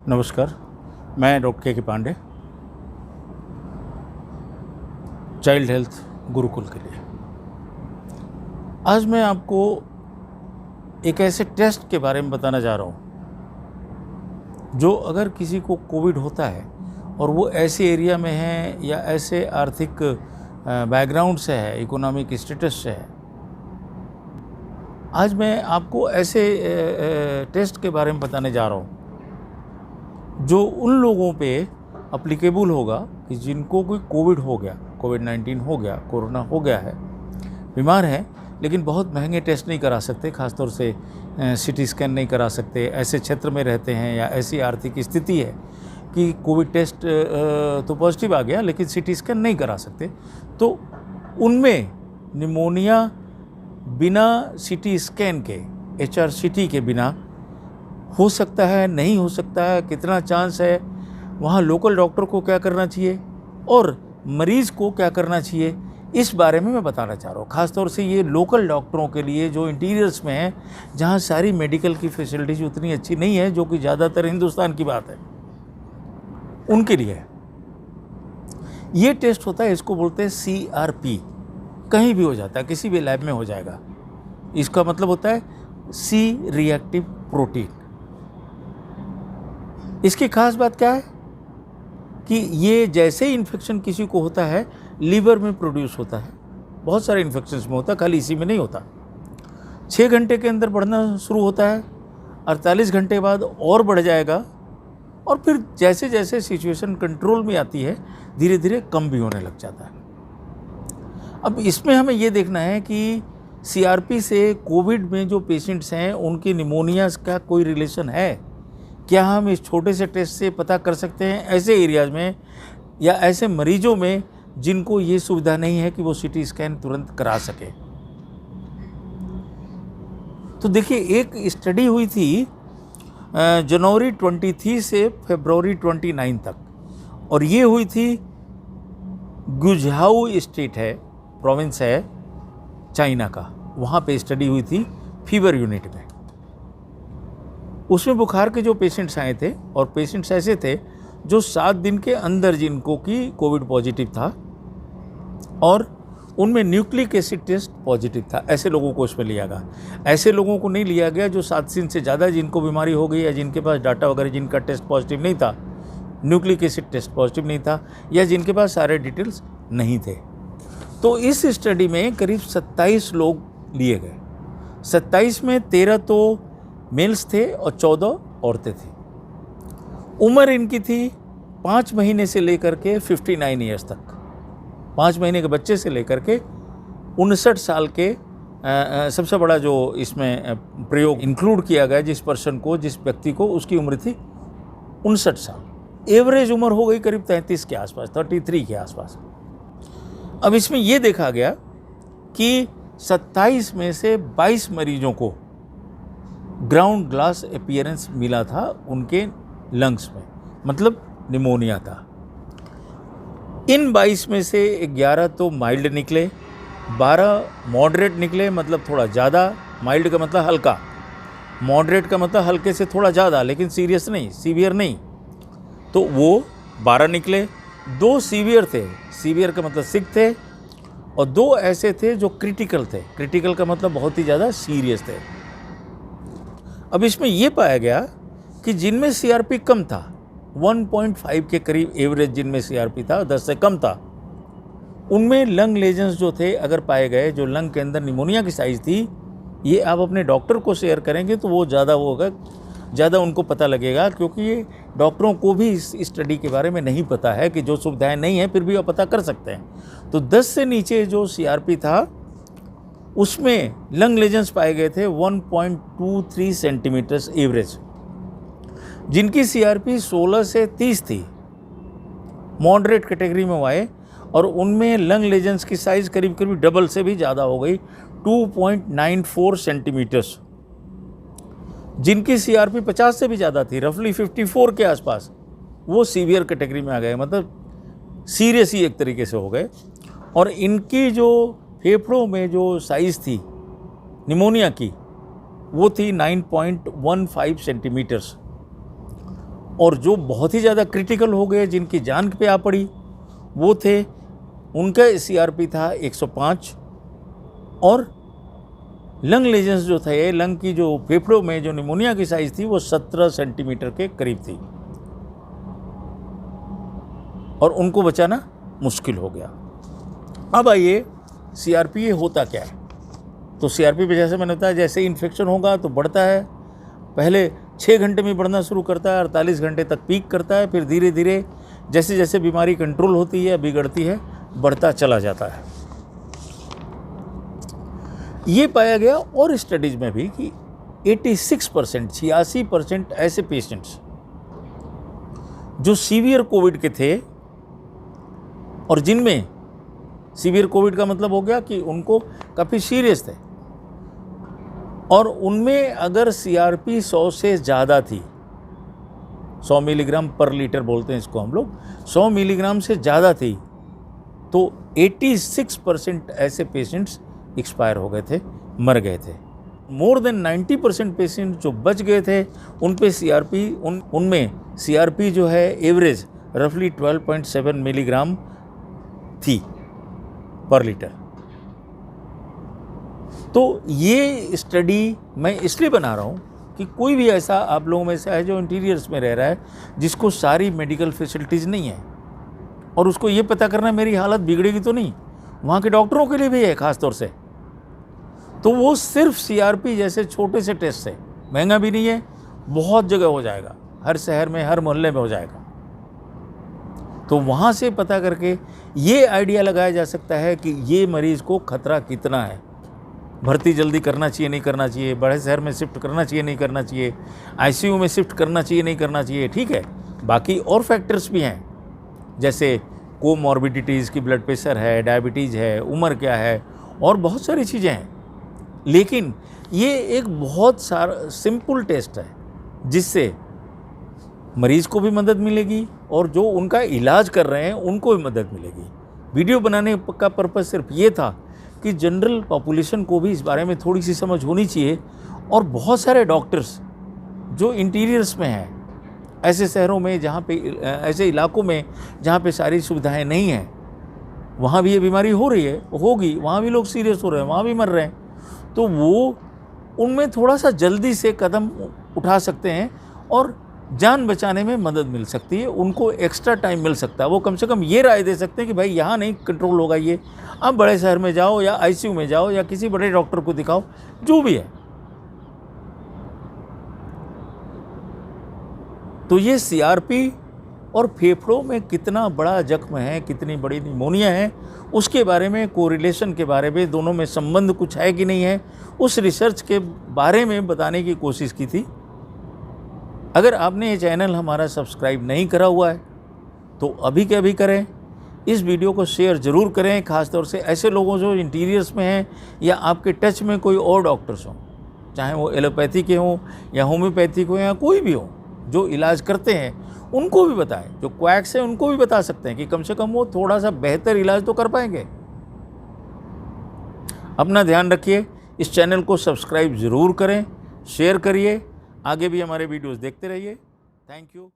नमस्कार, मैं डॉक्टर के पांडे, चाइल्ड हेल्थ गुरुकुल के लिए। आज मैं आपको एक ऐसे टेस्ट के बारे में बताना जा रहा हूँ जो अगर किसी को कोविड होता है और वो ऐसे एरिया में है या ऐसे आर्थिक बैकग्राउंड से है, इकोनॉमिक स्टेटस से है। आज मैं आपको ऐसे टेस्ट के बारे में बताने जा रहा हूँ जो उन लोगों पे अप्लीकेबल होगा कि जिनको कोई कोविड हो गया, कोविड-19 हो गया, कोरोना हो गया है, बीमार है, लेकिन बहुत महंगे टेस्ट नहीं करा सकते, ख़ासतौर से सीटी स्कैन नहीं करा सकते, ऐसे क्षेत्र में रहते हैं या ऐसी आर्थिक स्थिति है कि कोविड टेस्ट तो पॉजिटिव आ गया लेकिन सीटी स्कैन नहीं करा सकते। तो उनमें निमोनिया बिना सीटी स्कैन के, HRCT के बिना हो सकता है, नहीं हो सकता है, कितना चांस है, वहाँ लोकल डॉक्टर को क्या करना चाहिए और मरीज़ को क्या करना चाहिए, इस बारे में मैं बताना चाह रहा हूँ। ख़ासतौर से ये लोकल डॉक्टरों के लिए जो इंटीरियर्स में हैं, जहाँ सारी मेडिकल की फैसिलिटीज़ उतनी अच्छी नहीं है, जो कि ज़्यादातर हिंदुस्तान की बात है, उनके लिए ये टेस्ट होता है। इसको बोलते हैं CRP। कहीं भी हो जाता है, किसी भी लैब में हो जाएगा। इसका मतलब होता है C रिएक्टिव प्रोटीन। इसकी खास बात क्या है कि ये जैसे ही इन्फेक्शन किसी को होता है, लीवर में प्रोड्यूस होता है। बहुत सारे इन्फेक्शंस में होता है, खाली इसी में नहीं होता। 6 घंटे के अंदर बढ़ना शुरू होता है, 48 घंटे बाद और बढ़ जाएगा और फिर जैसे जैसे सिचुएशन कंट्रोल में आती है, धीरे धीरे कम भी होने लग जाता है। अब इसमें हमें ये देखना है कि CRP से कोविड में जो पेशेंट्स हैं, उनकी निमोनिया का कोई रिलेशन है क्या? हम इस छोटे से टेस्ट से पता कर सकते हैं ऐसे एरियाज़ में या ऐसे मरीजों में जिनको ये सुविधा नहीं है कि वो सीटी स्कैन तुरंत करा सके। तो देखिए, एक स्टडी हुई थी जनवरी 23 से फरवरी 29 तक, और ये हुई थी गुझाऊ स्टेट है, प्रोविंस है चाइना का, वहाँ पे स्टडी हुई थी फीवर यूनिट में। उसमें बुखार के जो पेशेंट्स आए थे, और पेशेंट्स ऐसे थे जो 7 दिन के अंदर जिनको कि कोविड पॉजिटिव था और उनमें न्यूक्लिक एसिड टेस्ट पॉजिटिव था, ऐसे लोगों को उसमें लिया गया। ऐसे लोगों को नहीं लिया गया जो 7 दिन से ज़्यादा जिनको बीमारी हो गई या जिनके पास डाटा वगैरह जिनका टेस्ट पॉजिटिव नहीं था, न्यूक्लिक एसिड टेस्ट पॉजिटिव नहीं था, या जिनके पास सारे डिटेल्स नहीं थे। तो इस स्टडी में करीब 27 लोग लिए गए। 27 में 13 तो मेल्स थे और 14 औरतें थी। उम्र इनकी थी 5 महीने से लेकर के 59 ईयर्स तक। 5 महीने के बच्चे से लेकर के 59 साल के सबसे बड़ा जो इसमें प्रयोग इंक्लूड किया गया, जिस पर्सन को, जिस व्यक्ति को, उसकी उम्र थी 59 साल। एवरेज उम्र हो गई करीब 33 के आसपास, 33 के आसपास। अब इसमें यह देखा गया कि 27 में से 22 मरीजों को ग्राउंड ग्लास अपीयरेंस मिला था उनके लंग्स में, मतलब निमोनिया था। इन 22 में से 11 तो माइल्ड निकले, 12 मॉडरेट निकले, मतलब थोड़ा ज़्यादा। माइल्ड का मतलब हल्का, मॉडरेट का मतलब हल्के से थोड़ा ज़्यादा, लेकिन सीरियस नहीं, सीवियर नहीं। तो वो 12 निकले। 2 सीवियर थे, सीवियर का मतलब सिक थे, और 2 ऐसे थे जो क्रिटिकल थे। क्रिटिकल का मतलब बहुत ही ज़्यादा सीरियस थे। अब इसमें यह पाया गया कि जिनमें CRP कम था, 1.5 के करीब एवरेज जिनमें CRP था, 10 से कम था, उनमें लंग लेजन्स जो थे अगर पाए गए, जो लंग के अंदर निमोनिया की साइज़ थी, ये आप अपने डॉक्टर को शेयर करेंगे तो वो ज़्यादा होगा, ज़्यादा उनको पता लगेगा, क्योंकि ये डॉक्टरों को भी इस स्टडी के बारे में नहीं पता है कि जो सुविधाएं नहीं हैं फिर भी वो पता कर सकते हैं। तो 10 से नीचे जो CRP था उसमें लंग लेजन्स पाए गए थे 1.23 सेंटीमीटर्स एवरेज। जिनकी CRP 16 से 30 थी, मॉडरेट कैटेगरी में आए, और उनमें लंग लेजन्स की साइज़ करीब करीब डबल से भी ज़्यादा हो गई, 2.94 सेंटीमीटर्स। जिनकी CRP 50 से भी ज़्यादा थी, रफली 54 के आसपास, वो सीवियर कैटेगरी में आ गए, मतलब सीरियस ही एक तरीके से हो गए। और इनकी जो फेफड़ों में जो साइज़ थी निमोनिया की, वो थी 9.15 सेंटीमीटर्स। और जो बहुत ही ज़्यादा क्रिटिकल हो गए, जिनकी जान पे आ पड़ी, वो थे, उनका CRP था 105 और लंग लेजेंस जो थे, लंग की जो फेफड़ों में जो निमोनिया की साइज थी वो 17 सेंटीमीटर के करीब थी और उनको बचाना मुश्किल हो गया। अब आइए CRP होता क्या है। तो CRP पे जैसे मैंने बताया, जैसे इन्फेक्शन होगा तो बढ़ता है, पहले 6 घंटे में बढ़ना शुरू करता है, 48 घंटे तक पीक करता है, फिर धीरे धीरे जैसे जैसे बीमारी कंट्रोल होती है, बिगड़ती है, बढ़ता चला जाता है। ये पाया गया और स्टडीज में भी कि 86% ऐसे पेशेंट्स जो सीवियर कोविड के थे और जिनमें सीवियर कोविड का मतलब हो गया कि उनको काफ़ी सीरियस थे और उनमें अगर CRP 100 से ज़्यादा थी, 100 मिलीग्राम पर लीटर बोलते हैं इसको हम लोग, 100 मिलीग्राम से ज़्यादा थी, तो 86% ऐसे पेशेंट्स एक्सपायर हो गए थे, मर गए थे। मोर देन 90% पेशेंट जो बच गए थे उन पे CRP उनमें CRP जो है एवरेज रफली 12.7 मिलीग्राम थी पर लीटर। तो ये स्टडी मैं इसलिए बना रहा हूँ कि कोई भी ऐसा आप लोगों में से है जो इंटीरियर्स में रह रहा है, जिसको सारी मेडिकल फैसिलिटीज़ नहीं है और उसको ये पता करना मेरी हालत बिगड़ेगी तो नहीं, वहाँ के डॉक्टरों के लिए भी है ख़ास तौर से, तो वो सिर्फ CRP जैसे छोटे से टेस्ट से, महंगा भी नहीं है, बहुत जगह हो जाएगा, हर शहर में, हर मोहल्ले में हो जाएगा। तो वहाँ से पता करके ये आइडिया लगाया जा सकता है कि ये मरीज़ को खतरा कितना है, भर्ती जल्दी करना चाहिए नहीं करना चाहिए, बड़े शहर में शिफ्ट करना चाहिए नहीं करना चाहिए, ICU में शिफ्ट करना चाहिए नहीं करना चाहिए। ठीक है, बाकी और फैक्टर्स भी हैं, जैसे कोमॉर्बिडिटीज़ की, ब्लड प्रेशर है, डायबिटीज़ है, उम्र क्या है, और बहुत सारी चीज़ें हैं। लेकिन ये एक बहुत सारा सिंपल टेस्ट है जिससे मरीज़ को भी मदद मिलेगी और जो उनका इलाज कर रहे हैं उनको भी मदद मिलेगी। वीडियो बनाने का पर्पज़ सिर्फ ये था कि जनरल पॉपुलेशन को भी इस बारे में थोड़ी सी समझ होनी चाहिए और बहुत सारे डॉक्टर्स जो इंटीरियर्स में हैं, ऐसे शहरों में जहाँ पे, ऐसे इलाकों में जहाँ पे सारी सुविधाएं नहीं हैं, वहाँ भी ये बीमारी हो रही है, होगी, वहाँ भी लोग सीरियस हो रहे हैं, वहाँ भी मर रहे हैं, तो वो उनमें थोड़ा सा जल्दी से कदम उठा सकते हैं और जान बचाने में मदद मिल सकती है, उनको एक्स्ट्रा टाइम मिल सकता है। वो कम से कम ये राय दे सकते हैं कि भाई यहाँ नहीं कंट्रोल होगा ये, आप बड़े शहर में जाओ या ICU में जाओ या किसी बड़े डॉक्टर को दिखाओ, जो भी है। तो ये CRP और फेफड़ों में कितना बड़ा जख्म है, कितनी बड़ी निमोनिया है, उसके बारे में, कोरिलेशन के बारे में, दोनों में संबंध कुछ है कि नहीं है, उस रिसर्च के बारे में बताने की कोशिश की थी। अगर आपने ये चैनल हमारा सब्सक्राइब नहीं करा हुआ है तो अभी के अभी करें, इस वीडियो को शेयर ज़रूर करें, ख़ासतौर से ऐसे लोगों जो इंटीरियर्स में हैं या आपके टच में कोई और डॉक्टर्स हों, चाहे वो एलोपैथी के हों या होम्योपैथी हो या कोई भी हो जो इलाज करते हैं, उनको भी बताएं। जो क्वैक्स हैं उनको भी बता सकते हैं कि कम से कम वो थोड़ा सा बेहतर इलाज तो कर पाएंगे। अपना ध्यान रखिए, इस चैनल को सब्सक्राइब ज़रूर करें, शेयर करिए, आगे भी हमारे वीडियोस देखते रहिए। Thank you.